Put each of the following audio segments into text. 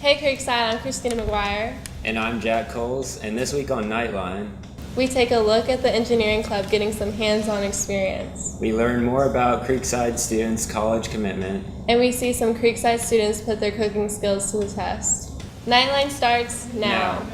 Hey Creekside, I'm Christina McGuire. And I'm Jack Coles, and this week on Knightline, We take a look at the engineering club getting some hands-on experience. we learn more about Creekside students' college commitment. And we see some Creekside students put their cooking skills to the test. Knightline starts now.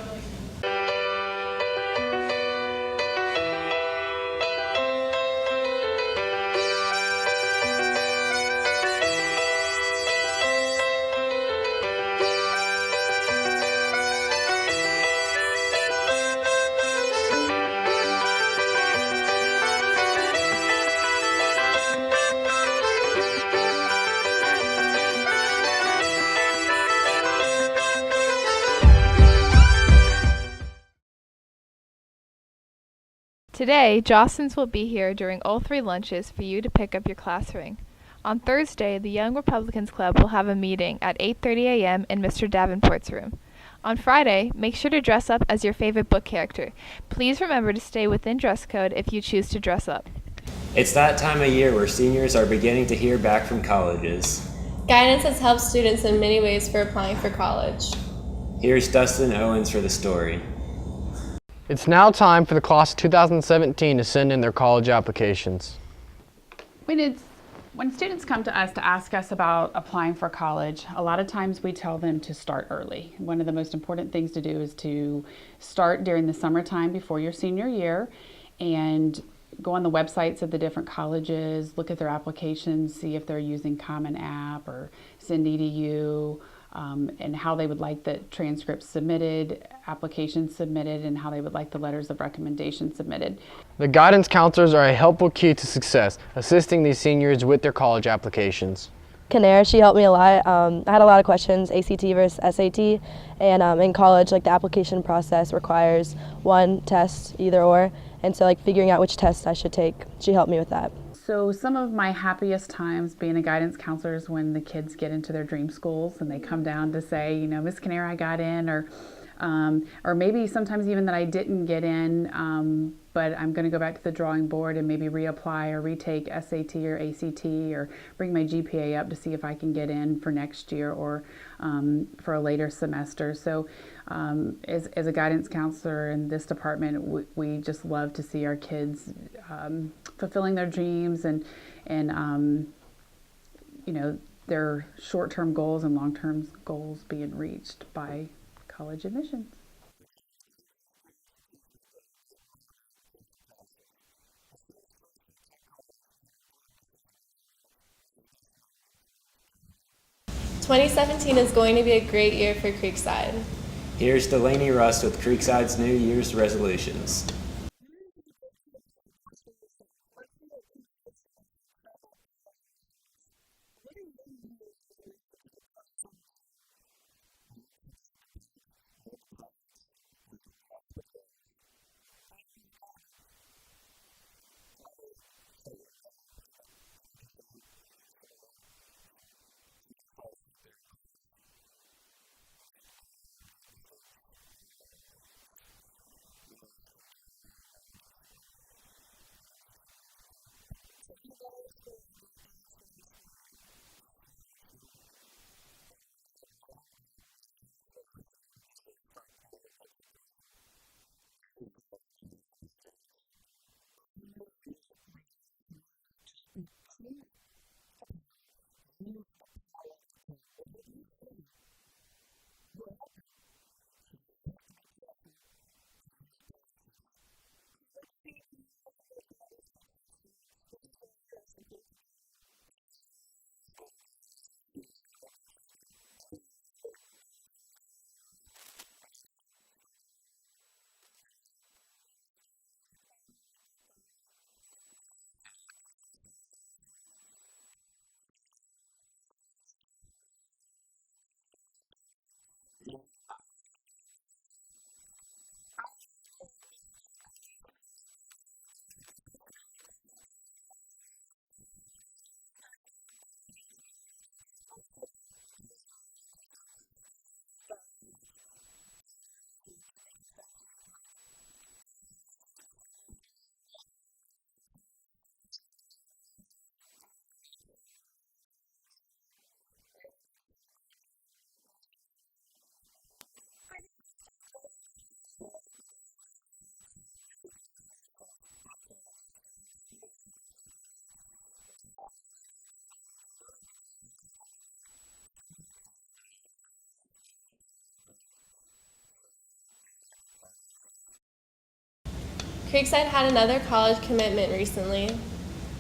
Today, Jostens will be here during all 3 lunches for you to pick up your class ring. On Thursday, the Young Republicans Club will have a meeting at 8:30 a.m. in Mr. Davenport's room. On Friday, make sure to dress up as your favorite book character. Please remember to stay within dress code if you choose to dress up. It's that time of year where seniors are beginning to hear back from colleges. Guidance has helped students in many ways for applying for college. Here's Dustin Owens for the story. It's now time for the class of 2017 to send in their college applications. When students come to us to ask us about applying for college, a lot of times we tell them to start early. One of the most important things to do is to start during the summertime before your senior year and go on the websites of the different colleges, look at their applications, see if they're using Common App or SendEDU, and how they would like the transcripts submitted, applications submitted, and how they would like the letters of recommendation submitted. The guidance counselors are a helpful key to success, assisting these seniors with their college applications. Kinnair, she helped me a lot. I had a lot of questions, ACT versus SAT, and in college, the application process requires one test, either or, and so figuring out which test I should take, she helped me with that. So some of my happiest times being a guidance counselor is when the kids get into their dream schools and they come down to say, Miss Kinnair, I got in, or maybe sometimes even that I didn't get in, but I'm going to go back to the drawing board and maybe reapply or retake SAT or ACT or bring my GPA up to see if I can get in for next year or for a later semester. So as a guidance counselor in this department, we just love to see our kids fulfilling their dreams and their short-term goals and long-term goals being reached by college admissions. "2017 is going to be a great year for Creekside." Here's Delaney Rust with Creekside's New Year's resolutions. Creekside had another college commitment recently.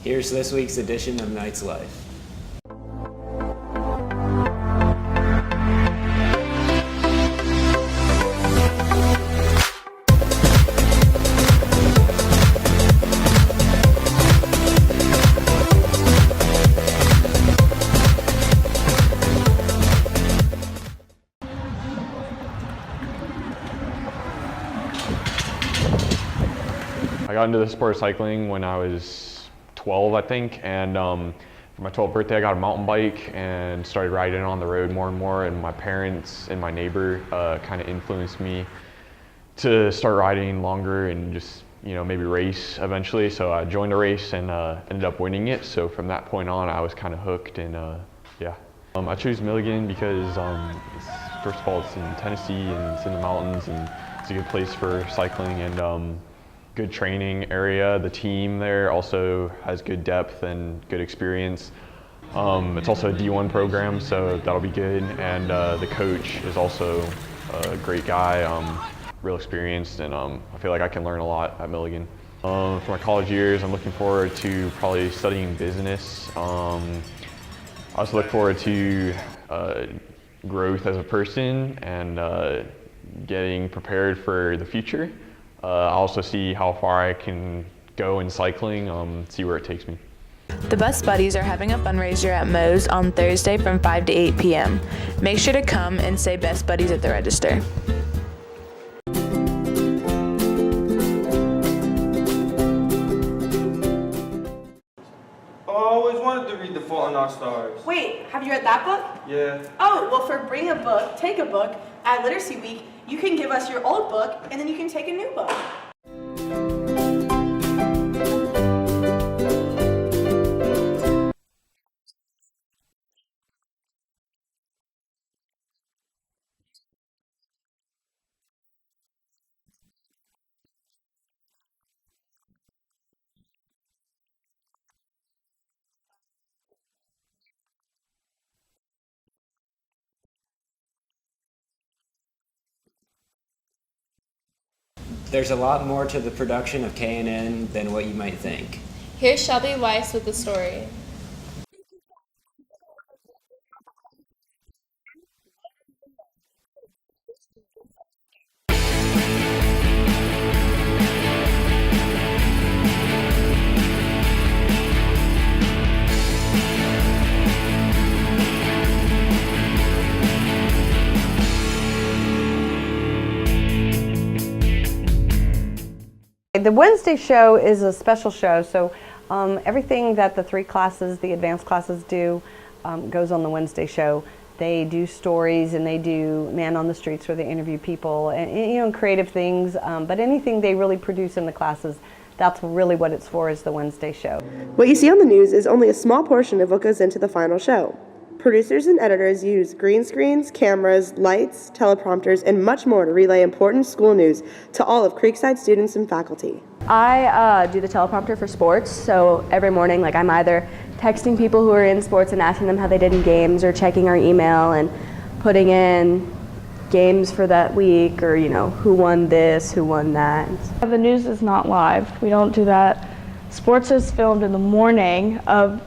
Here's this week's edition of Knight's Life. I got into the sport of cycling when I was 12, I think, and for my 12th birthday I got a mountain bike and started riding on the road more and more, and my parents and my neighbor kind of influenced me to start riding longer and just, you know, maybe race eventually. So I joined a race and ended up winning it. So from that point on I was kind of hooked, and yeah. I chose Milligan because first of all it's in Tennessee and it's in the mountains and it's a good place for cycling, and good training area. The team there also has good depth and good experience. It's also a D1 program, so that'll be good. And the coach is also a great guy, real experienced, and I feel like I can learn a lot at Milligan. For my college years, I'm looking forward to probably studying business. I also look forward to growth as a person and getting prepared for the future. I also see how far I can go in cycling, see where it takes me. The Best Buddies are having a fundraiser at Moe's on Thursday from 5 to 8 p.m. Make sure to come and say Best Buddies at the register. Oh, I always wanted to read The Fault in Our Stars. Wait, have you read that book? Yeah. Oh, well, for Bring a Book, Take a Book at Literacy Week, you can give us your old book and then you can take a new book. There's a lot more to the production of K&N than what you might think. Here's Shelby Weiss with the story. The Wednesday show is a special show, so everything that the three classes, the advanced classes do, goes on the Wednesday show. They do stories and they do man on the streets where they interview people and, you know, creative things, but anything they really produce in the classes, that's really what it's for, is the Wednesday show. What you see on the news is only a small portion of what goes into the final show. Producers and editors use green screens, cameras, lights, teleprompters, and much more to relay important school news to all of Creekside students and faculty. I do the teleprompter for sports, so every morning, like, I'm either texting people who are in sports and asking them how they did in games, or checking our email and putting in games for that week, or, you know, who won this, who won that. The news is not live. We don't do that. Sports is filmed in the morning of,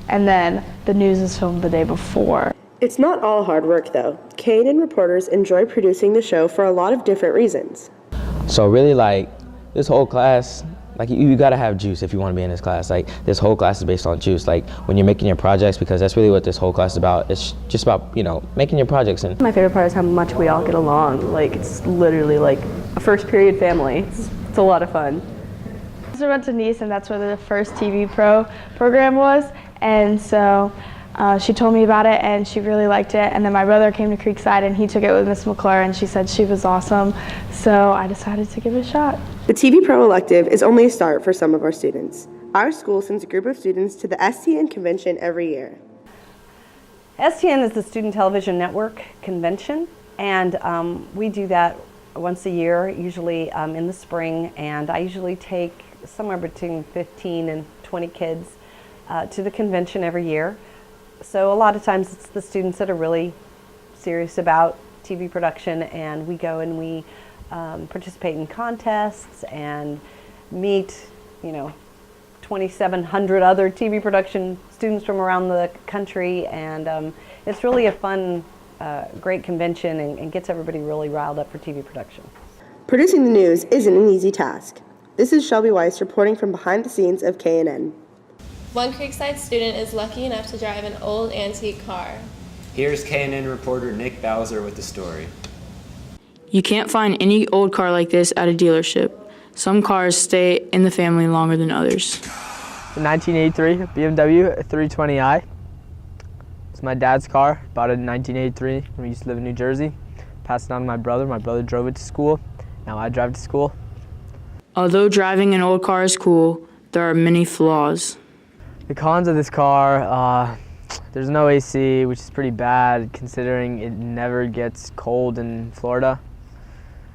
and then the news is filmed the day before. It's not all hard work though. K&N reporters enjoy producing the show for a lot of different reasons. So really, like, this whole class, like, you gotta have juice if you want to be in this class. Like, this whole class is based on juice. Like, when you're making your projects, because that's really what this whole class is about. It's just about, you know, making your projects. And My favorite part is how much we all get along. Like, it's literally like a first period family. It's a lot of fun. I went to Nice, and that's where the first TV Pro program was, and so she told me about it and she really liked it. And then my brother came to Creekside and he took it with Miss McClure and she said she was awesome, so I decided to give it a shot. The TV Pro elective is only a start for some of our students. Our school sends a group of students to the STN convention every year. STN is the Student Television Network convention, and we do that once a year, usually in the spring, and I usually take somewhere between 15 and 20 kids to the convention every year. So a lot of times it's the students that are really serious about TV production, and we go and we participate in contests and meet, 2,700 other TV production students from around the country, and it's really a fun, great convention and gets everybody really riled up for TV production. Producing the news isn't an easy task. This is Shelby Weiss reporting from behind the scenes of KNN. One Creekside student is lucky enough to drive an old antique car. Here's KNN reporter Nick Bowser with the story. You can't find any old car like this at a dealership. Some cars stay in the family longer than others. 1983 BMW 320i. It's my dad's car. Bought it in 1983 when we used to live in New Jersey. Passed it on to my brother. My brother drove it to school. Now I drive to school. Although driving an old car is cool, there are many flaws. The cons of this car, there's no AC, which is pretty bad considering it never gets cold in Florida.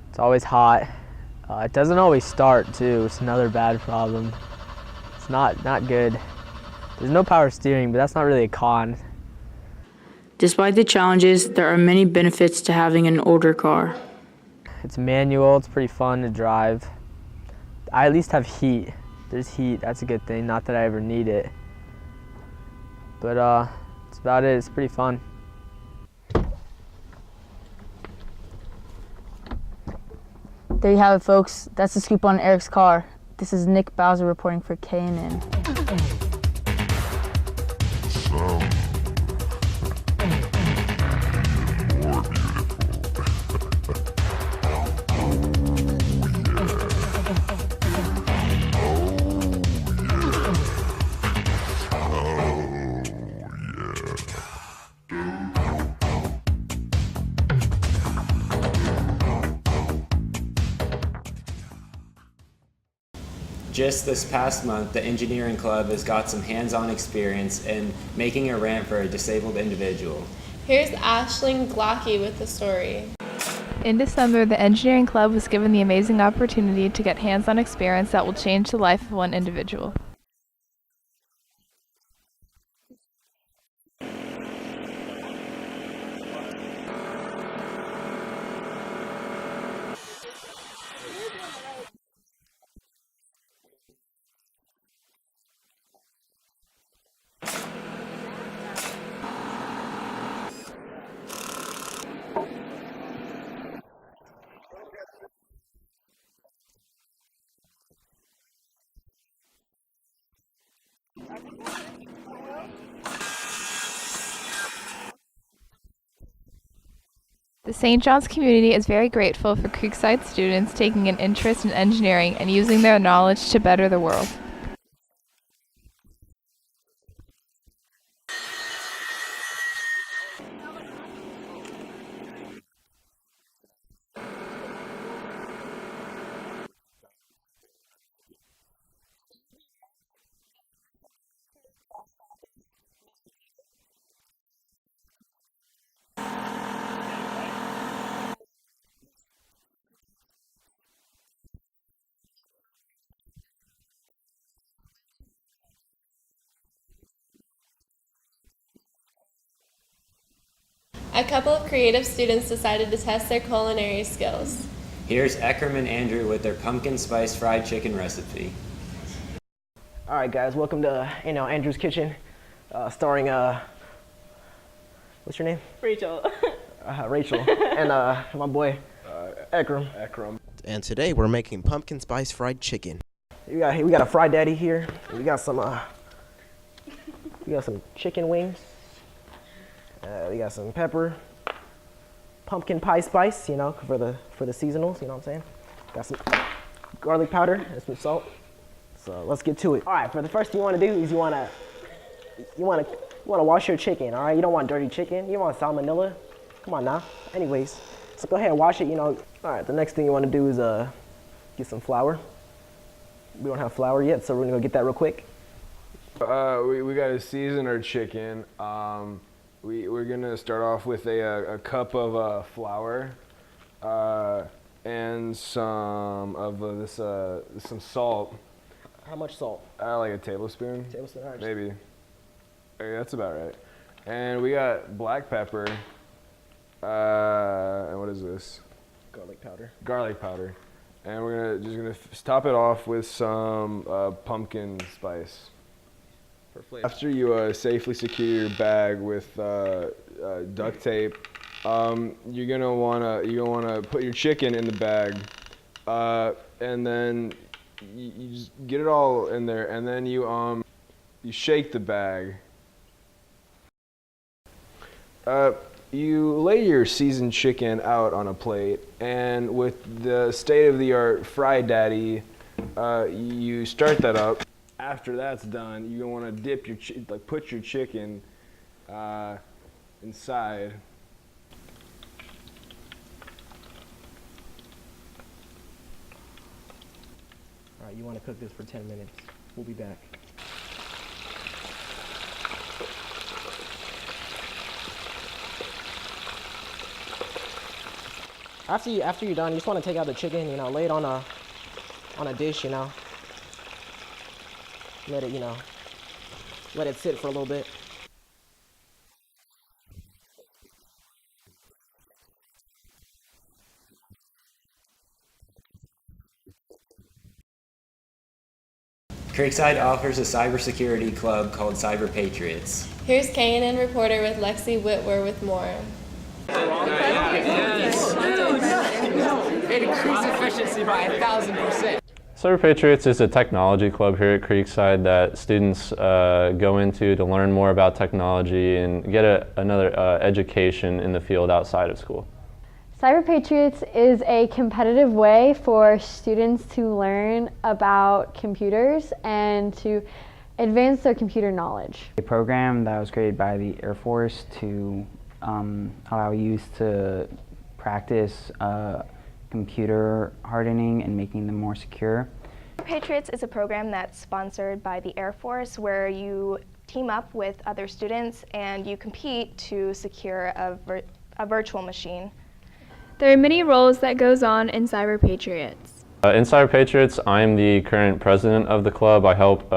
It's always hot. It doesn't always start too. It's another bad problem. It's not good. There's no power steering, but that's not really a con. Despite the challenges, there are many benefits to having an older car. It's manual. It's pretty fun to drive. I at least have heat. There's heat. That's a good thing. Not that I ever need it. But that's about it. It's pretty fun. There you have it, folks. That's the scoop on Eric's car. This is Nick Bowser reporting for KNN. Just this past month, the engineering club has got some hands-on experience in making a ramp for a disabled individual. Here's Aisling Glocky with the story. In December, the engineering club was given the amazing opportunity to get hands-on experience that will change the life of one individual. The St. John's community is very grateful for Creekside students taking an interest in engineering and using their knowledge to better the world. A couple of creative students decided to test their culinary skills. Here's Ekram and Andrew with their pumpkin spice fried chicken recipe. All right, guys, welcome to Andrew's Kitchen, starring what's your name? Rachel. Rachel, and my boy Ekram. And today we're making pumpkin spice fried chicken. We got a fried daddy here. We got some chicken wings. We got some pepper, pumpkin pie spice, for the seasonals. You know what I'm saying? Got some garlic powder and some salt. So let's get to it. All right, for the first thing you want to do is you want to wash your chicken. All right, you don't want dirty chicken. You don't want salmonella. Come on now. Anyways, so go ahead and wash it. All right, the next thing you want to do is get some flour. We don't have flour yet, so we're gonna go get that real quick. We got to season our chicken. We're gonna start off with a cup of flour and some of some salt. How much salt? Like a tablespoon. Tablespoon, all right. Maybe. Okay, that's about right. And we got black pepper. And what is this? Garlic powder. And we're just gonna top it off with some pumpkin spice. For flavor. After you safely secure your bag with duct tape, you're gonna wanna put your chicken in the bag, and then you just get it all in there, and then you shake the bag. You lay your seasoned chicken out on a plate, and with the state-of-the-art Fry Daddy, you start that up. After that's done, you're gonna want to dip your put your chicken inside. All right, you want to cook this for 10 minutes. We'll be back. After you're done, you just want to take out the chicken, lay it on a dish, let it, let it sit for a little bit. Creekside offers a cybersecurity club called Cyber Patriots. Here's K&N reporter with Lexi Whitwer with more. It increased efficiency by 1,000%. Cyber Patriots is a technology club here at Creekside that students go into to learn more about technology and get another education in the field outside of school. Cyber Patriots is a competitive way for students to learn about computers and to advance their computer knowledge. A program that was created by the Air Force to allow youth to practice computer hardening and making them more secure. Patriots is a program that's sponsored by the Air Force where you team up with other students and you compete to secure a virtual machine. There are many roles that goes on in Cyber Patriots. In Cyber Patriots, I'm the current president of the club. I help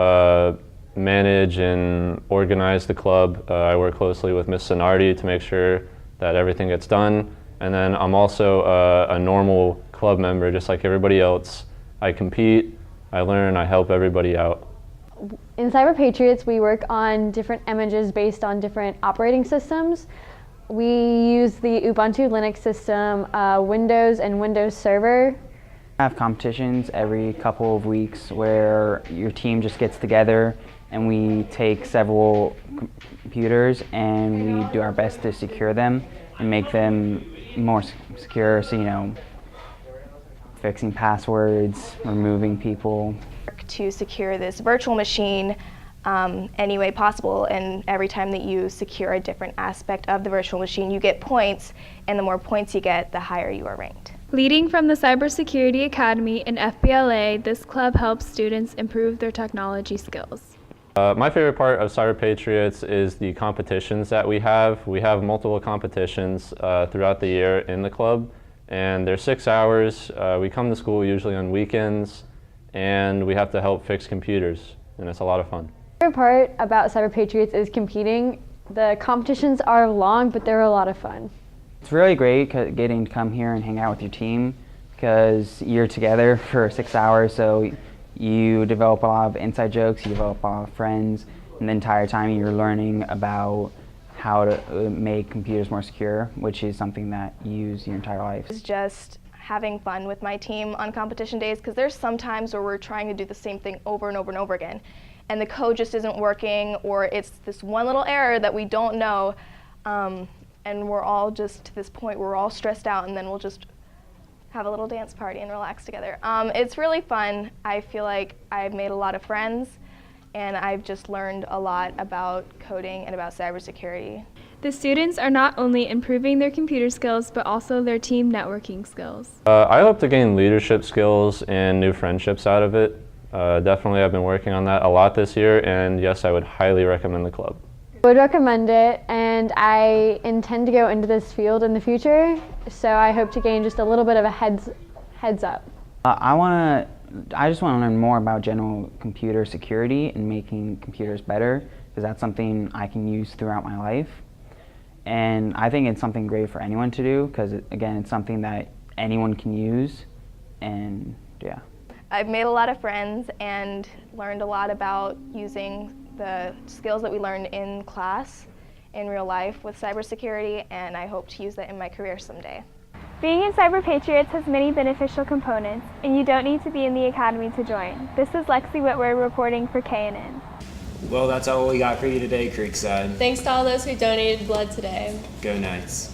manage and organize the club. I work closely with Ms. Sonardi to make sure that everything gets done. And then I'm also a normal club member, just like everybody else. I compete, I learn, I help everybody out. In Cyber Patriots, we work on different images based on different operating systems. We use the Ubuntu Linux system, Windows and Windows Server. I have competitions every couple of weeks where your team just gets together and we take several computers and we do our best to secure them and make them more secure, so fixing passwords, removing people. To secure this virtual machine any way possible, and every time that you secure a different aspect of the virtual machine, you get points, and the more points you get, the higher you are ranked. Leading from the Cybersecurity Academy and FBLA, this club helps students improve their technology skills. My favorite part of Cyber Patriots is the competitions that we have. We have multiple competitions throughout the year in the club, and they're 6 hours. We come to school usually on weekends, and we have to help fix computers, and it's a lot of fun. My favorite part about Cyber Patriots is competing. The competitions are long, but they're a lot of fun. It's really great getting to come here and hang out with your team because you're together for 6 hours, so you develop a lot of inside jokes, you develop a lot of friends, and the entire time you're learning about how to make computers more secure, which is something that you use your entire life. It's just having fun with my team on competition days, because there's some times where we're trying to do the same thing over and over and over again, and the code just isn't working, or it's this one little error that we don't know, and we're all just to this point, we're all stressed out, and then we'll just have a little dance party and relax together. It's really fun. I feel like I've made a lot of friends, and I've just learned a lot about coding and about cybersecurity. The students are not only improving their computer skills, but also their team networking skills. I hope to gain leadership skills and new friendships out of it. Definitely, I've been working on that a lot this year, and yes, I would highly recommend the club. I would recommend it, and I intend to go into this field in the future, so I hope to gain just a little bit of a heads up. I just want to learn more about general computer security and making computers better, because that's something I can use throughout my life. And I think it's something great for anyone to do, because again, it's something that anyone can use, and yeah. I've made a lot of friends and learned a lot about using the skills that we learned in class in real life with cybersecurity, and I hope to use that in my career someday. Being in Cyber Patriots has many beneficial components, and you don't need to be in the academy to join. This is Lexi Whitwer reporting for KNN. Well, that's all we got for you today, Creekside. Thanks to all those who donated blood today. Go Knights.